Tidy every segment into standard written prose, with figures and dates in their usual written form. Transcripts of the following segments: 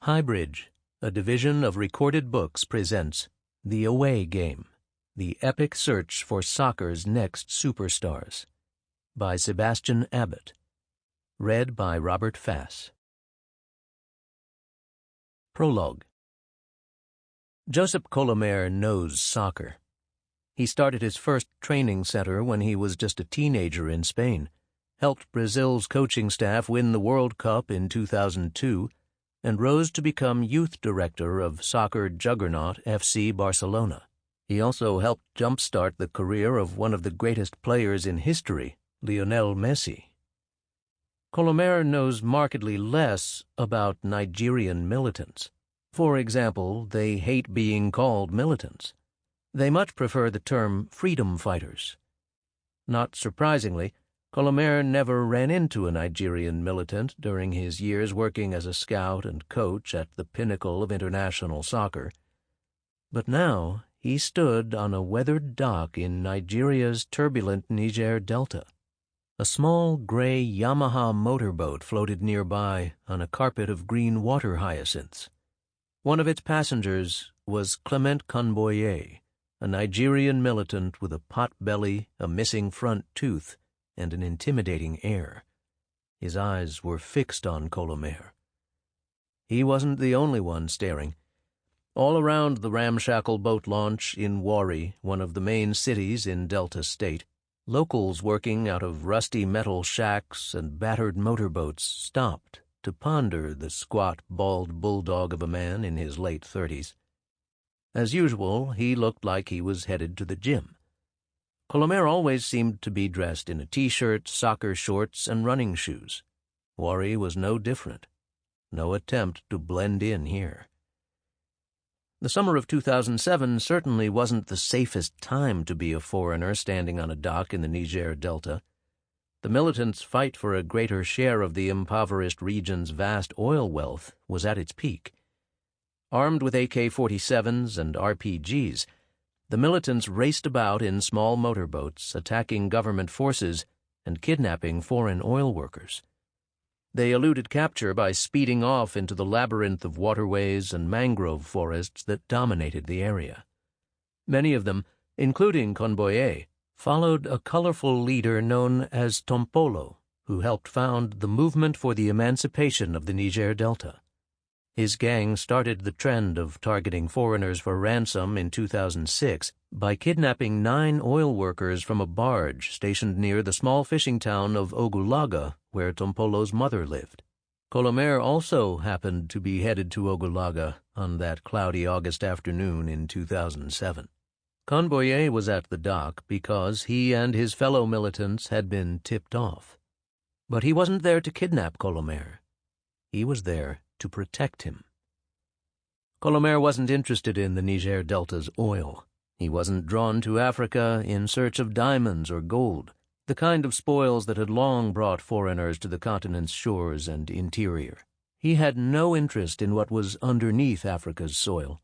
HighBridge, a division of Recorded Books, presents The Away Game, the epic search for soccer's next superstars, by Sebastian Abbot. Read by Robert Fass. Prologue. Josep Colomer knows soccer. He started his first training center when he was just a teenager in Spain, helped Brazil's coaching staff win the World Cup in 2002, and rose to become youth director of soccer juggernaut FC Barcelona. He also helped jumpstart the career of one of the greatest players in history, Lionel Messi. Colomer knows markedly less about Nigerian militants. For example, they hate being called militants. They much prefer the term freedom fighters. Not surprisingly, Colomer never ran into a Nigerian militant during his years working as a scout and coach at the pinnacle of international soccer. But now he stood on a weathered dock in Nigeria's turbulent Niger Delta. A small gray Yamaha motorboat floated nearby on a carpet of green water hyacinths. One of its passengers was Clement Conboye, a Nigerian militant with a pot belly, a missing front tooth, and an intimidating air. His eyes were fixed on Colomer. He wasn't the only one staring. All around the ramshackle boat launch in Warri, one of the main cities in Delta State, locals working out of rusty metal shacks and battered motorboats stopped to ponder the squat, bald bulldog of a man in his late 30s. As usual, he looked like he was headed to the gym. Colomer always seemed to be dressed in a t-shirt, soccer shorts, and running shoes. Warri was no different. No attempt to blend in here. The summer of 2007 certainly wasn't the safest time to be a foreigner standing on a dock in the Niger Delta. The militants' fight for a greater share of the impoverished region's vast oil wealth was at its peak. Armed with AK-47s and RPGs, the militants raced about in small motorboats, attacking government forces and kidnapping foreign oil workers. They eluded capture by speeding off into the labyrinth of waterways and mangrove forests that dominated the area. Many of them, including Conboye, followed a colorful leader known as Tompolo, who helped found the Movement for the Emancipation of the Niger Delta. His gang started the trend of targeting foreigners for ransom in 2006 by kidnapping 9 oil workers from a barge stationed near the small fishing town of Ogulaga, where Tompolo's mother lived. Colomer also happened to be headed to Ogulaga on that cloudy August afternoon in 2007. Conboye was at the dock because he and his fellow militants had been tipped off. But he wasn't there to kidnap Colomer. He was there to protect him. Colomer wasn't interested in the Niger Delta's oil. He wasn't drawn to Africa in search of diamonds or gold, the kind of spoils that had long brought foreigners to the continent's shores and interior. He had no interest in what was underneath Africa's soil.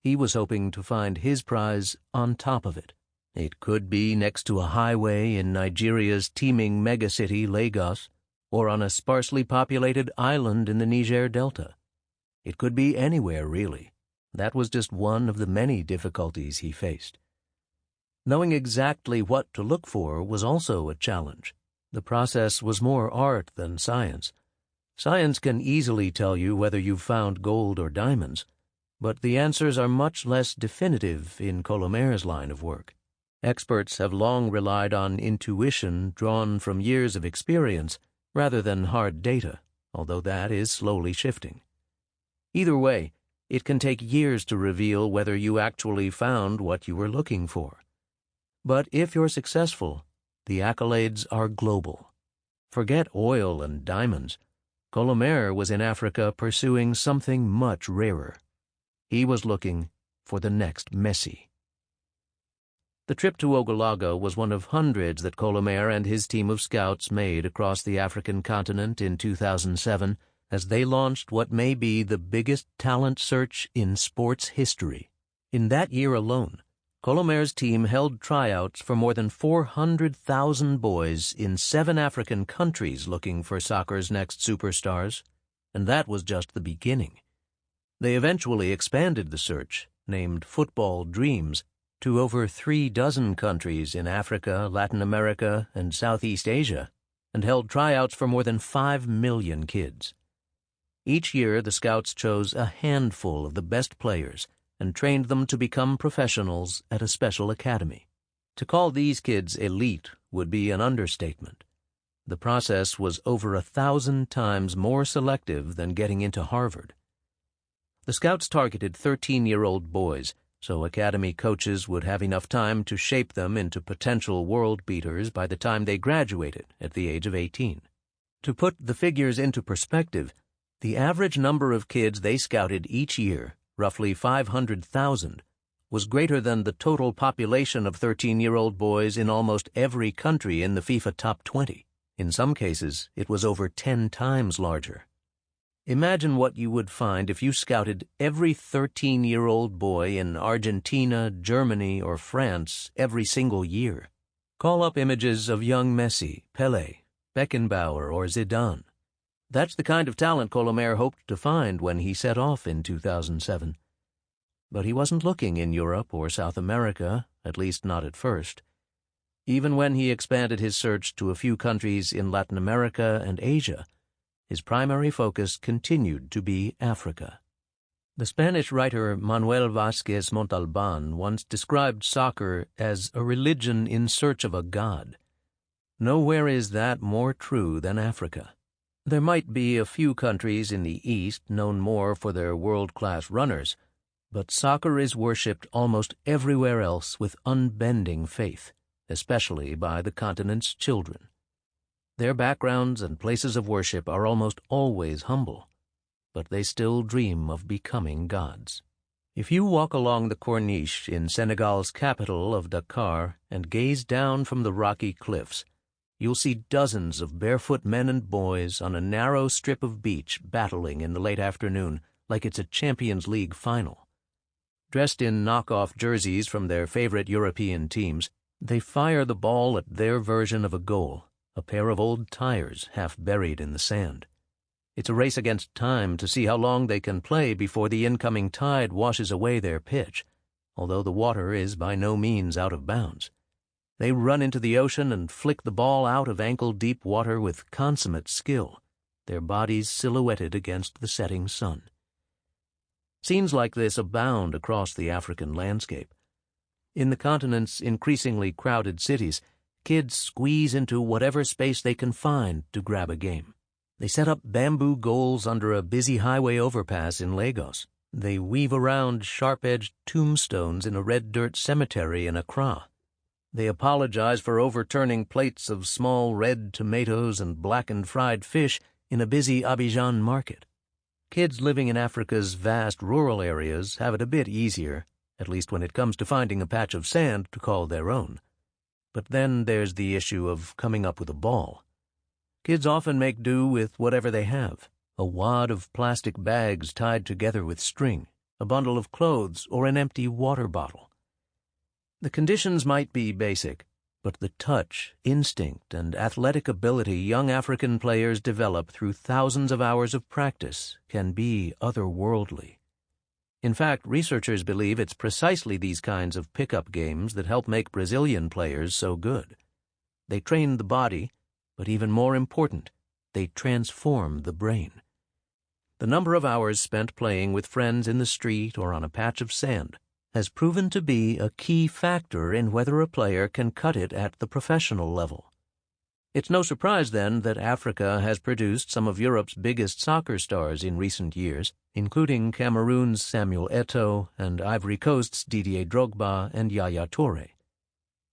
He was hoping to find his prize on top of it. It could be next to a highway in Nigeria's teeming megacity Lagos, or on a sparsely populated island in the Niger Delta. It could be anywhere, really. That was just one of the many difficulties he faced. Knowing exactly what to look for was also a challenge. The process was more art than science. Science can easily tell you whether you've found gold or diamonds, but the answers are much less definitive in Colomer's line of work. Experts have long relied on intuition drawn from years of experience, rather than hard data, although that is slowly shifting. Either way, it can take years to reveal whether you actually found what you were looking for. But if you're successful, the accolades are global. Forget oil and diamonds. Colomer was in Africa pursuing something much rarer. He was looking for the next Messi. The trip to Ogulaga was one of hundreds that Colomer and his team of scouts made across the African continent in 2007 as they launched what may be the biggest talent search in sports history. In that year alone, Colomer's team held tryouts for more than 400,000 boys in 7 African countries looking for soccer's next superstars, and that was just the beginning. They eventually expanded the search, named Football Dreams, to over 36 countries in Africa, Latin America, and Southeast Asia, and held tryouts for more than 5 million kids. Each year, the scouts chose a handful of the best players and trained them to become professionals at a special academy. To call these kids elite would be an understatement. The process was over 1,000 times more selective than getting into Harvard. The scouts targeted 13-year-old boys, so academy coaches would have enough time to shape them into potential world beaters by the time they graduated at the age of 18. To put the figures into perspective, the average number of kids they scouted each year, roughly 500,000, was greater than the total population of 13-year-old boys in almost every country in the FIFA Top 20. In some cases, it was over 10 times larger. Imagine what you would find if you scouted every 13-year-old boy in Argentina, Germany, or France every single year. Call up images of young Messi, Pelé, Beckenbauer, or Zidane. That's the kind of talent Colomer hoped to find when he set off in 2007. But he wasn't looking in Europe or South America, at least not at first. Even when he expanded his search to a few countries in Latin America and Asia, his primary focus continued to be Africa. The Spanish writer Manuel Vázquez Montalbán once described soccer as a religion in search of a god. Nowhere is that more true than Africa. There might be a few countries in the East known more for their world-class runners, but soccer is worshipped almost everywhere else with unbending faith, especially by the continent's children. Their backgrounds and places of worship are almost always humble, but they still dream of becoming gods. If you walk along the Corniche in Senegal's capital of Dakar and gaze down from the rocky cliffs, you'll see dozens of barefoot men and boys on a narrow strip of beach battling in the late afternoon like it's a Champions League final. Dressed in knockoff jerseys from their favorite European teams, they fire the ball at their version of a goal, a pair of old tires half buried in the sand. It's a race against time to see how long they can play before the incoming tide washes away their pitch, although the water is by no means out of bounds. They run into the ocean and flick the ball out of ankle-deep water with consummate skill, their bodies silhouetted against the setting sun. Scenes like this abound across the African landscape. In the continent's increasingly crowded cities, kids squeeze into whatever space they can find to grab a game. They set up bamboo goals under a busy highway overpass in Lagos. They weave around sharp-edged tombstones in a red dirt cemetery in Accra. They apologize for overturning plates of small red tomatoes and blackened fried fish in a busy Abidjan market. Kids living in Africa's vast rural areas have it a bit easier, at least when it comes to finding a patch of sand to call their own. But then there's the issue of coming up with a ball. Kids often make do with whatever they have: a wad of plastic bags tied together with string, a bundle of clothes, or an empty water bottle. The conditions might be basic, but the touch, instinct, and athletic ability young African players develop through thousands of hours of practice can be otherworldly. In fact, researchers believe it's precisely these kinds of pickup games that help make Brazilian players so good. They train the body, but even more important, they transform the brain. The number of hours spent playing with friends in the street or on a patch of sand has proven to be a key factor in whether a player can cut it at the professional level. It's no surprise, then, that Africa has produced some of Europe's biggest soccer stars in recent years, including Cameroon's Samuel Eto'o and Ivory Coast's Didier Drogba and Yaya Toure.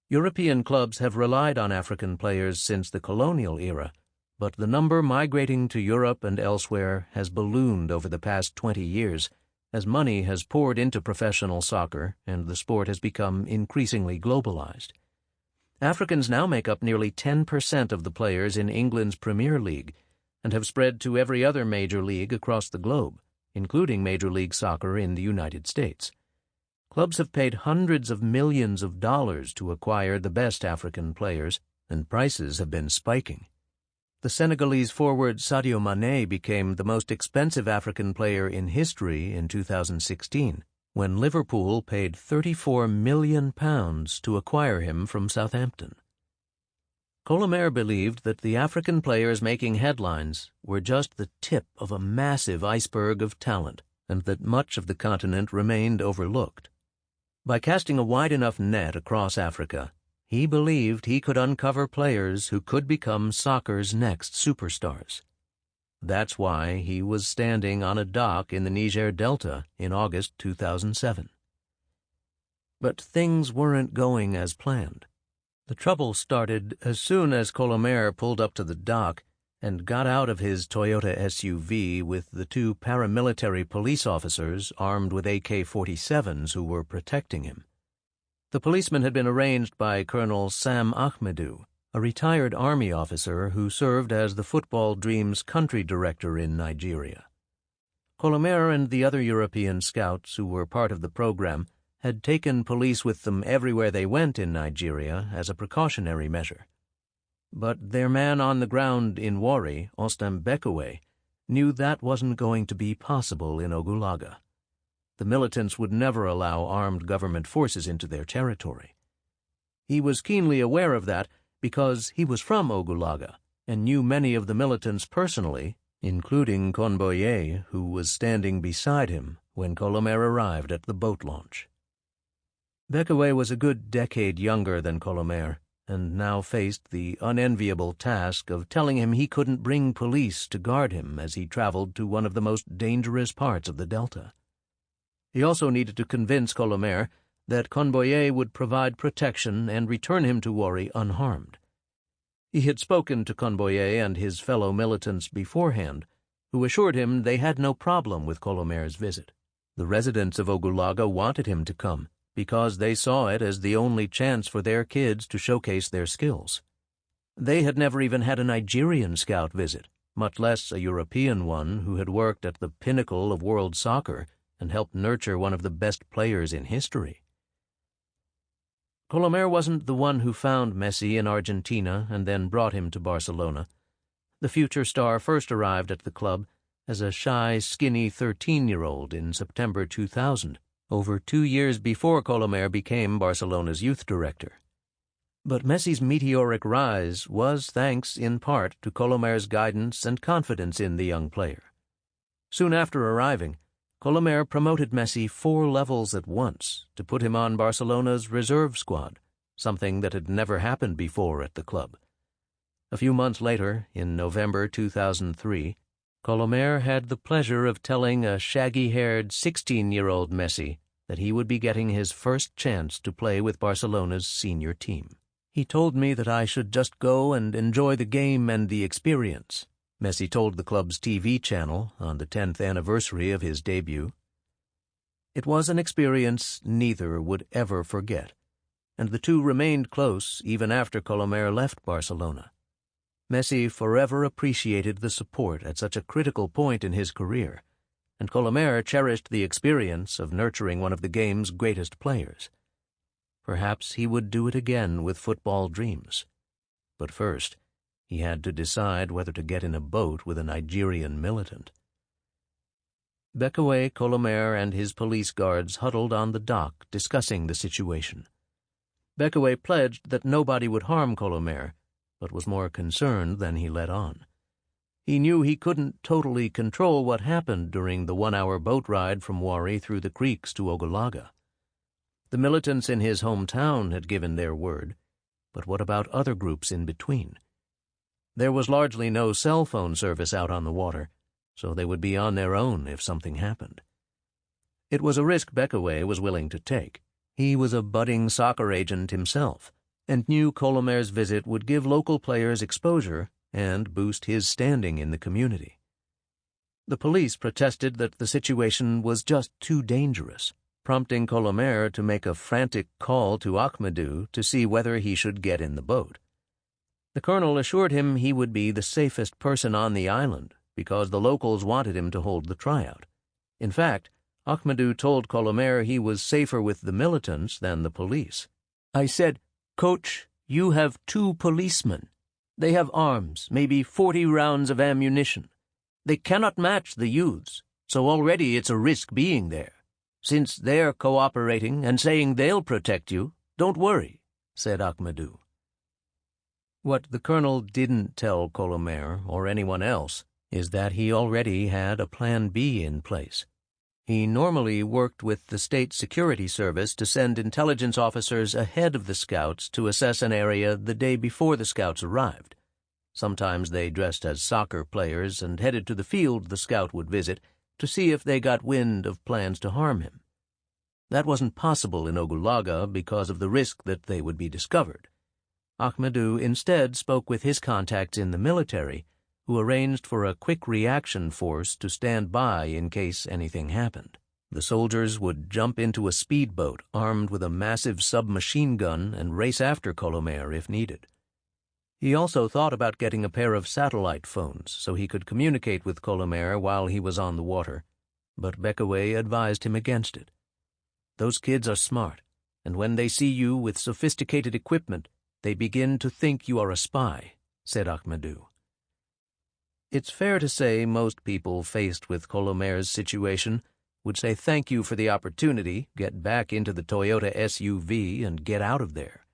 European clubs have relied on African players since the colonial era, but the number migrating to Europe and elsewhere has ballooned over the past 20 years as money has poured into professional soccer and the sport has become increasingly globalized. Africans now make up nearly 10% of the players in England's Premier League and have spread to every other major league across the globe, including Major League Soccer in the United States. Clubs have paid hundreds of millions of dollars to acquire the best African players, and prices have been spiking. The Senegalese forward Sadio Mané became the most expensive African player in history in 2016, when Liverpool paid £34 million to acquire him from Southampton. Colomer believed that the African players making headlines were just the tip of a massive iceberg of talent, and that much of the continent remained overlooked. By casting a wide enough net across Africa, he believed he could uncover players who could become soccer's next superstars. That's why he was standing on a dock in the Niger Delta in August 2007. But things weren't going as planned. The trouble started as soon as Colomer pulled up to the dock and got out of his Toyota SUV with the two paramilitary police officers armed with AK-47s who were protecting him. The policeman had been arranged by Colonel Sam Ahmedou, a retired Army officer who served as the Football Dreams country director in Nigeria. Colomer and the other European scouts who were part of the program had taken police with them everywhere they went in Nigeria as a precautionary measure. But their man on the ground in Warri, Ostam Bekwe, knew that wasn't going to be possible in Ogulaga. The militants would never allow armed government forces into their territory. He was keenly aware of that because he was from Ogulaga and knew many of the militants personally, including Konboye, who was standing beside him when Colomer arrived at the boat launch. Bekwe was a good decade younger than Colomer, and now faced the unenviable task of telling him he couldn't bring police to guard him as he traveled to one of the most dangerous parts of the Delta. He also needed to convince Colomer that Konboye would provide protection and return him to Warri unharmed. He had spoken to Konboye and his fellow militants beforehand, who assured him they had no problem with Colomer's visit. The residents of Ogulaga wanted him to come, because they saw it as the only chance for their kids to showcase their skills. They had never even had a Nigerian scout visit, much less a European one who had worked at the pinnacle of world soccer and helped nurture one of the best players in history. Colomer wasn't the one who found Messi in Argentina and then brought him to Barcelona. The future star first arrived at the club as a shy, skinny 13-year-old in September 2000, over 2 years before Colomer became Barcelona's youth director. But Messi's meteoric rise was thanks in part to Colomer's guidance and confidence in the young player. Soon after arriving, Colomer promoted Messi 4 levels at once to put him on Barcelona's reserve squad, something that had never happened before at the club. A few months later, in November 2003, Colomer had the pleasure of telling a shaggy-haired 16-year-old Messi that he would be getting his first chance to play with Barcelona's senior team. "He told me that I should just go and enjoy the game and the experience," Messi told the club's TV channel on the 10th anniversary of his debut. It was an experience neither would ever forget, and the two remained close even after Colomer left Barcelona. Messi forever appreciated the support at such a critical point in his career, and Colomer cherished the experience of nurturing one of the game's greatest players. Perhaps he would do it again with Football Dreams. But first, he had to decide whether to get in a boat with a Nigerian militant. Bekwe, Colomer, and his police guards huddled on the dock discussing the situation. Bekwe pledged that nobody would harm Colomer, but was more concerned than he let on. He knew he couldn't totally control what happened during the 1-hour boat ride from Warri through the creeks to Ogulaga. The militants in his hometown had given their word, but what about other groups in between? There was largely no cell phone service out on the water, so they would be on their own if something happened. It was a risk Bekwe was willing to take. He was a budding soccer agent himself, and knew Colomer's visit would give local players exposure and boost his standing in the community. The police protested that the situation was just too dangerous, prompting Colomer to make a frantic call to Ahmedou to see whether he should get in the boat. The colonel assured him he would be the safest person on the island because the locals wanted him to hold the tryout. In fact, Ahmedou told Colomer he was safer with the militants than the police. "I said, 'Coach, you have 2 policemen. They have arms, maybe 40 rounds of ammunition. They cannot match the youths, so already it's a risk being there. Since they're cooperating and saying they'll protect you, don't worry, said Ahmadu. What the colonel didn't tell Colomer or anyone else is that he already had a Plan B in place. He normally worked with the State Security Service to send intelligence officers ahead of the scouts to assess an area the day before the scouts arrived. Sometimes they dressed as soccer players and headed to the field the scout would visit to see if they got wind of plans to harm him. That wasn't possible in Ogulaga because of the risk that they would be discovered. Ahmadu instead spoke with his contacts in the military, who arranged for a quick reaction force to stand by in case anything happened. The soldiers would jump into a speedboat armed with a massive submachine gun and race after Colomer if needed. He also thought about getting a pair of satellite phones so he could communicate with Colomer while he was on the water, but Bekaway advised him against it. Those kids are smart, and when they see you with sophisticated equipment, they begin to think you are a spy, said Ahmadu. It's fair to say most people faced with Colomer's situation would say thank you for the opportunity, get back into the Toyota SUV, and get out of there.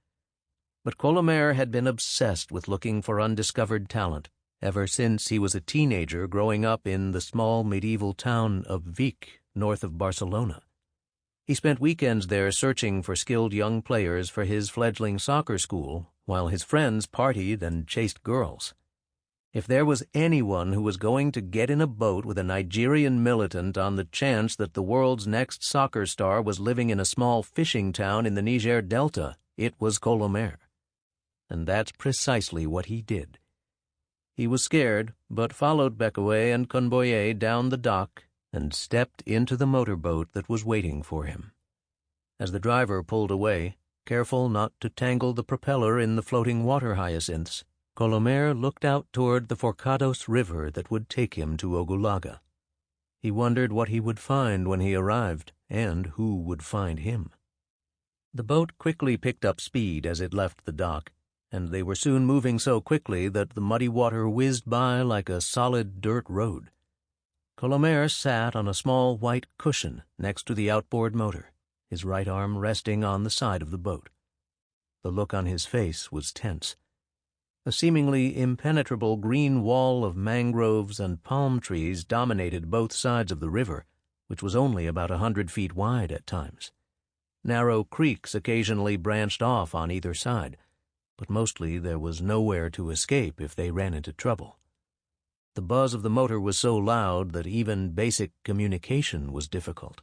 But Colomer had been obsessed with looking for undiscovered talent ever since he was a teenager growing up in the small medieval town of Vic, north of Barcelona. He spent weekends there searching for skilled young players for his fledgling soccer school, while his friends partied and chased girls. If there was anyone who was going to get in a boat with a Nigerian militant on the chance that the world's next soccer star was living in a small fishing town in the Niger Delta, it was Colomer. And that's precisely what he did. He was scared, but followed Bekaway and Conboye down the dock and stepped into the motorboat that was waiting for him. As the driver pulled away, careful not to tangle the propeller in the floating water hyacinths, Colomer looked out toward the Forcados River that would take him to Ogulaga. He wondered what he would find when he arrived, and who would find him. The boat quickly picked up speed as it left the dock, and they were soon moving so quickly that the muddy water whizzed by like a solid dirt road. Colomer sat on a small white cushion next to the outboard motor, his right arm resting on the side of the boat. The look on his face was tense. A seemingly impenetrable green wall of mangroves and palm trees dominated both sides of the river, which was only about 100 feet wide at times. Narrow creeks occasionally branched off on either side, but mostly there was nowhere to escape if they ran into trouble. The buzz of the motor was so loud that even basic communication was difficult.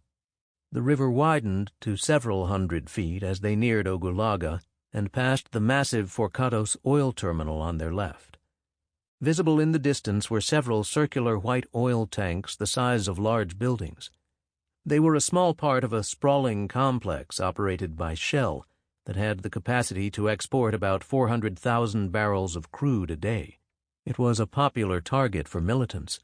The river widened to several hundred feet as they neared Ogulaga and passed the massive Forcados oil terminal on their left. Visible in the distance were several circular white oil tanks the size of large buildings. They were a small part of a sprawling complex operated by Shell that had the capacity to export about 400,000 barrels of crude a day. It was a popular target for militants.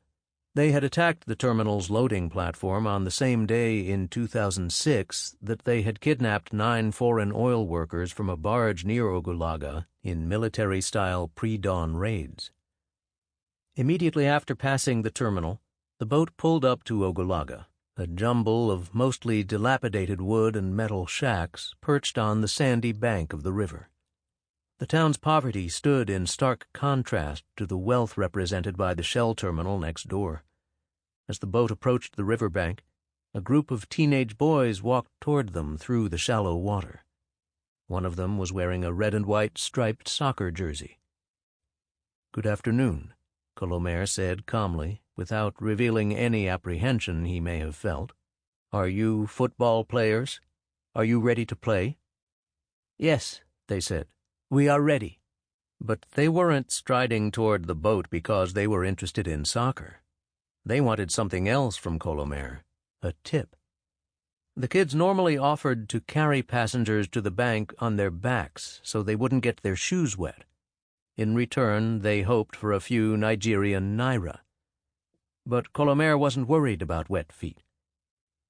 They had attacked the terminal's loading platform on the same day in 2006 that they had kidnapped 9 foreign oil workers from a barge near Ogulaga in military-style pre-dawn raids. Immediately after passing the terminal, the boat pulled up to Ogulaga, a jumble of mostly dilapidated wood and metal shacks perched on the sandy bank of the river. The town's poverty stood in stark contrast to the wealth represented by the Shell terminal next door. As the boat approached the riverbank, a group of teenage boys walked toward them through the shallow water. One of them was wearing a red and white striped soccer jersey. "Good afternoon," Colomer said calmly, without revealing any apprehension he may have felt. "Are you football players? Are you ready to play?" "Yes," they said. "We are ready." But they weren't striding toward the boat because they were interested in soccer. They wanted something else from Colomer, a tip. The kids normally offered to carry passengers to the bank on their backs so they wouldn't get their shoes wet. In return, they hoped for a few Nigerian naira. But Colomer wasn't worried about wet feet.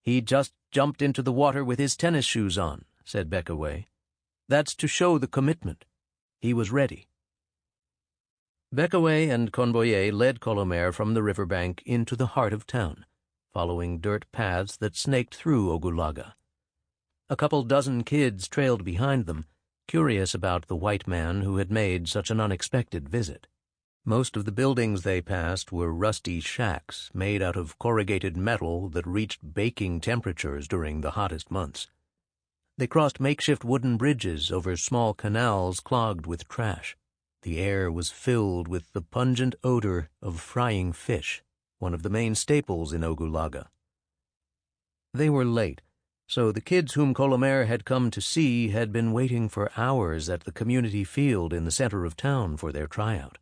"He just jumped into the water with his tennis shoes on," said Bekaway. "That's to show the commitment. He was ready." Beckaway and Conboyer led Colomer from the riverbank into the heart of town, following dirt paths that snaked through Ogulaga. A couple dozen kids trailed behind them, curious about the white man who had made such an unexpected visit. Most of the buildings they passed were rusty shacks made out of corrugated metal that reached baking temperatures during the hottest months. They crossed makeshift wooden bridges over small canals clogged with trash. The air was filled with the pungent odor of frying fish, one of the main staples in Ogulaga. They were late, so the kids whom Colomer had come to see had been waiting for hours at the community field in the center of town for their tryout.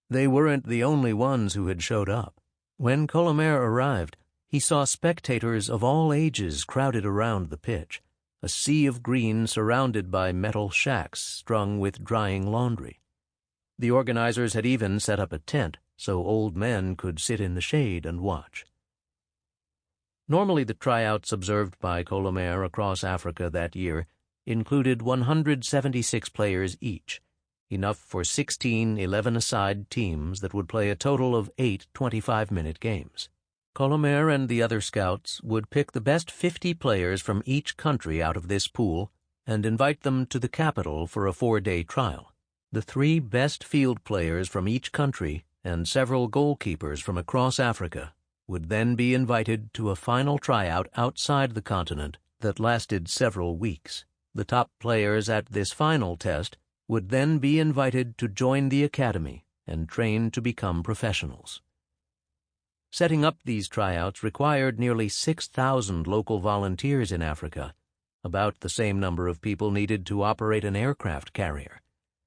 They weren't the only ones who had showed up. When Colomer arrived, he saw spectators of all ages crowded around the pitch, a sea of green surrounded by metal shacks strung with drying laundry. The organizers had even set up a tent so old men could sit in the shade and watch. Normally, the tryouts observed by Colomer across Africa that year included 176 players each, enough for 16 11-a-side teams that would play a total of 8 25-minute games. Colomer and the other scouts would pick the best 50 players from each country out of this pool and invite them to the capital for a 4-day trial. The 3 best field players from each country and several goalkeepers from across Africa would then be invited to a final tryout outside the continent that lasted several weeks. The top players at this final test would then be invited to join the academy and train to become professionals. Setting up these tryouts required nearly 6,000 local volunteers in Africa, about the same number of people needed to operate an aircraft carrier.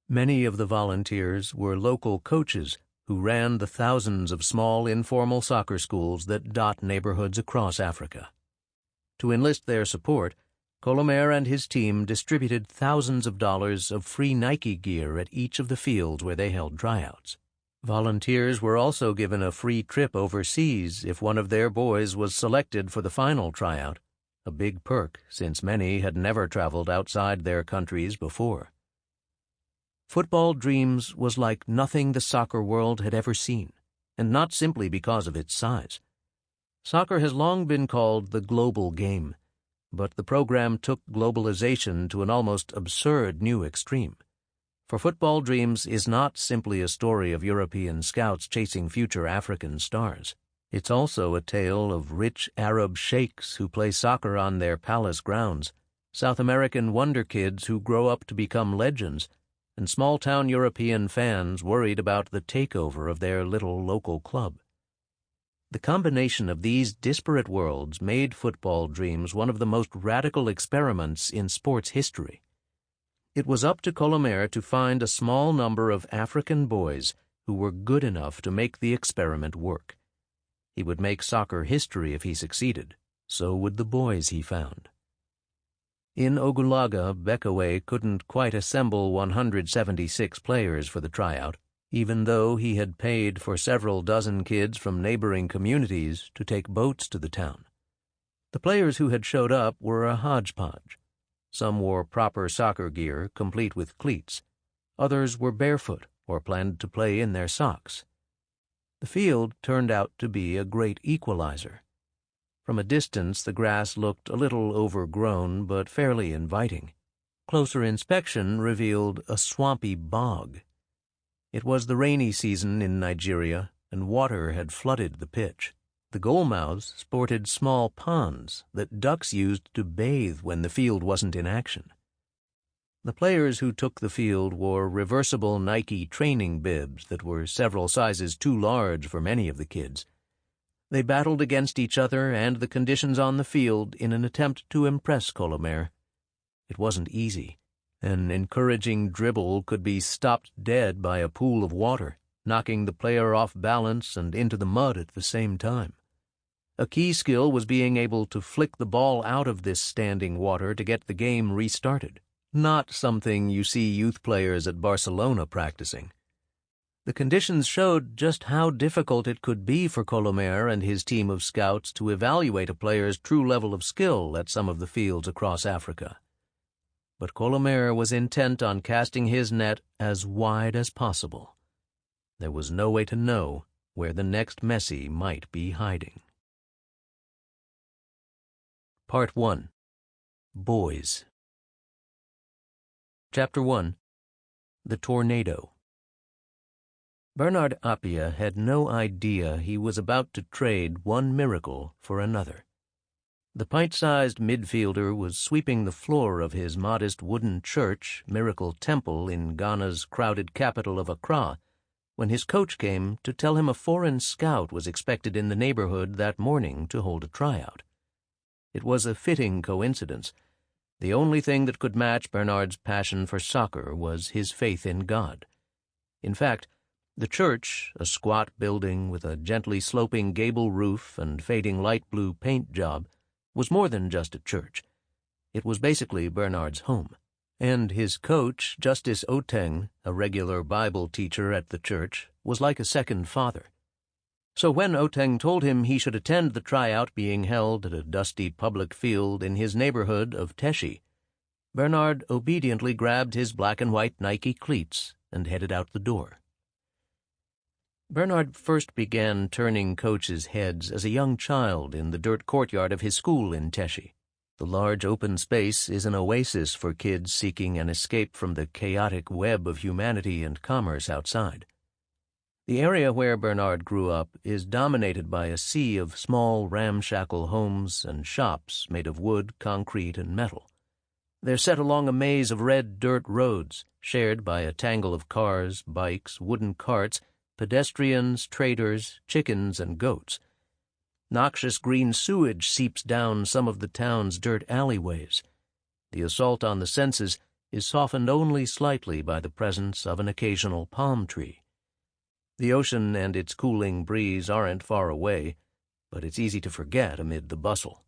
Many of the volunteers were local coaches who ran the thousands of small informal soccer schools that dot neighborhoods across Africa. To enlist their support, Colomer and his team distributed thousands of dollars of free Nike gear at each of the fields where they held tryouts. Volunteers were also given a free trip overseas if one of their boys was selected for the final tryout, a big perk since many had never traveled outside their countries before. Football Dreams was like nothing the soccer world had ever seen, and not simply because of its size. Soccer has long been called the global game, but the program took globalization to an almost absurd new extreme. For Football Dreams is not simply a story of European scouts chasing future African stars. It's also a tale of rich Arab sheikhs who play soccer on their palace grounds, South American wonder kids who grow up to become legends, and small-town European fans worried about the takeover of their little local club. The combination of these disparate worlds made Football Dreams one of the most radical experiments in sports history. It was up to Colomer to find a small number of African boys who were good enough to make the experiment work. He would make soccer history if he succeeded. So would the boys he found. In Ogulaga, Beckaway couldn't quite assemble 176 players for the tryout, even though he had paid for several dozen kids from neighboring communities to take boats to the town. The players who had showed up were a hodgepodge. Some wore proper soccer gear, complete with cleats. Others were barefoot or planned to play in their socks. The field turned out to be a great equalizer. From a distance, the grass looked a little overgrown but fairly inviting. Closer inspection revealed a swampy bog. It was the rainy season in Nigeria, and water had flooded the pitch. The goal mouths sported small ponds that ducks used to bathe when the field wasn't in action. The players who took the field wore reversible Nike training bibs that were several sizes too large for many of the kids. They battled against each other and the conditions on the field in an attempt to impress Colomer. It wasn't easy. An encouraging dribble could be stopped dead by a pool of water, knocking the player off balance and into the mud at the same time. A key skill was being able to flick the ball out of this standing water to get the game restarted, not something you see youth players at Barcelona practicing. The conditions showed just how difficult it could be for Colomer and his team of scouts to evaluate a player's true level of skill at some of the fields across Africa. But Colomer was intent on casting his net as wide as possible. there was no way to know where the next Messi might be hiding. Part 1. Boys. Chapter 1. The Tornado. Bernard Appia had no idea he was about to trade one miracle for another. The pint-sized midfielder was sweeping the floor of his modest wooden church, Miracle Temple, in Ghana's crowded capital of Accra, when his coach came to tell him a foreign scout was expected in the neighborhood that morning to hold a tryout. It was a fitting coincidence. The only thing that could match Bernard's passion for soccer was his faith in God. In fact, the church, a squat building with a gently sloping gable roof and fading light blue paint job, was more than just a church. It was basically Bernard's home. And his coach, Justice Oteng, a regular Bible teacher at the church, was like a second father. So when Oteng told him he should attend the tryout being held at a dusty public field in his neighborhood of Teshi, Bernard obediently grabbed his black and white Nike cleats and headed out the door. Bernard first began turning coaches' heads as a young child in the dirt courtyard of his school in Teshi. The large open space is an oasis for kids seeking an escape from the chaotic web of humanity and commerce outside. The area where Bernard grew up is dominated by a sea of small, ramshackle homes and shops made of wood, concrete, and metal. They're set along a maze of red dirt roads, shared by a tangle of cars, bikes, wooden carts, pedestrians, traders, chickens, and goats. Noxious green sewage seeps down some of the town's dirt alleyways. The assault on the senses is softened only slightly by the presence of an occasional palm tree. The ocean and its cooling breeze aren't far away, but it's easy to forget amid the bustle.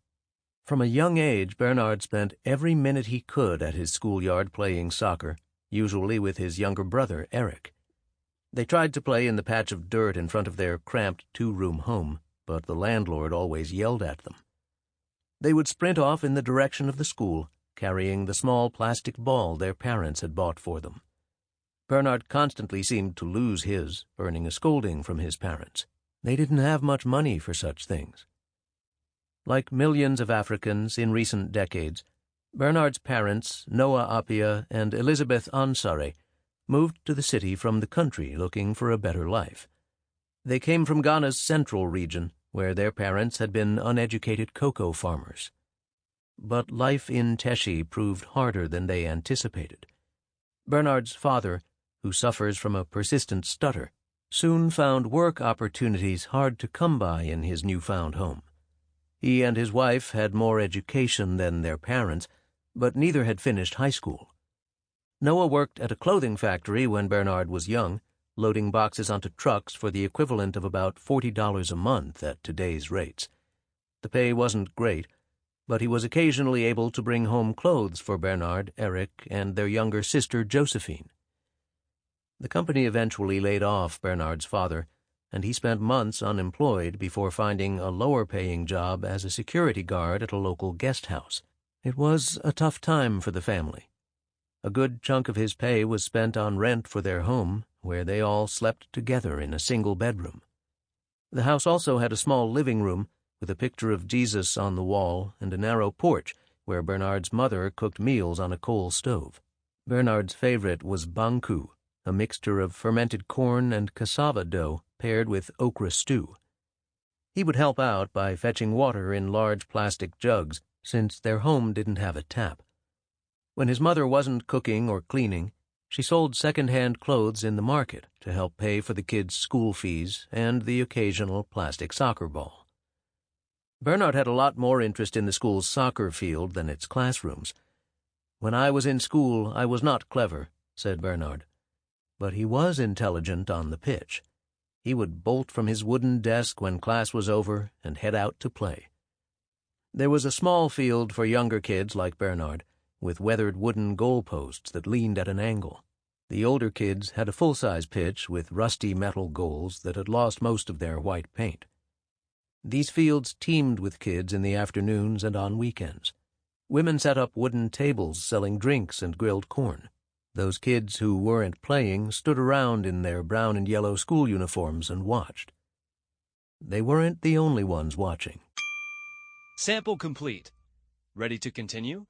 From a young age, Bernard spent every minute he could at his schoolyard playing soccer, usually with his younger brother, Eric. They tried to play in the patch of dirt in front of their cramped two-room home, but the landlord always yelled at them. They would sprint off in the direction of the school, carrying the small plastic ball their parents had bought for them. Bernard constantly seemed to lose his, earning a scolding from his parents. They didn't have much money for such things. Like millions of Africans in recent decades, Bernard's parents, Noah Appia and Elizabeth Ansare, moved to the city from the country looking for a better life. They came from Ghana's central region, where their parents had been uneducated cocoa farmers. But life in Teshi proved harder than they anticipated. Bernard's father, who suffers from a persistent stutter, soon found work opportunities hard to come by in his newfound home. He and his wife had more education than their parents, but neither had finished high school. Noah worked at a clothing factory when Bernard was young, loading boxes onto trucks for the equivalent of about $40 a month at today's rates. The pay wasn't great, but he was occasionally able to bring home clothes for Bernard, Eric, and their younger sister Josephine. The company eventually laid off Bernard's father, and he spent months unemployed before finding a lower-paying job as a security guard at a local guest house. It was a tough time for the family. A good chunk of his pay was spent on rent for their home, where they all slept together in a single bedroom. The house also had a small living room with a picture of Jesus on the wall and a narrow porch where Bernard's mother cooked meals on a coal stove. Bernard's favorite was banku, a mixture of fermented corn and cassava dough paired with okra stew. He would help out by fetching water in large plastic jugs, since their home didn't have a tap. When his mother wasn't cooking or cleaning, she sold second-hand clothes in the market to help pay for the kids' school fees and the occasional plastic soccer ball. Bernard had a lot more interest in the school's soccer field than its classrooms. "When I was in school, I was not clever," said Bernard. But he was intelligent on the pitch. He would bolt from his wooden desk when class was over and head out to play. There was a small field for younger kids like Bernard, with weathered wooden goalposts that leaned at an angle. The older kids had a full-size pitch with rusty metal goals that had lost most of their white paint. These fields teemed with kids in the afternoons and on weekends. Women set up wooden tables selling drinks and grilled corn. Those kids who weren't playing stood around in their brown and yellow school uniforms and watched. They weren't the only ones watching. Sample complete. Ready to continue?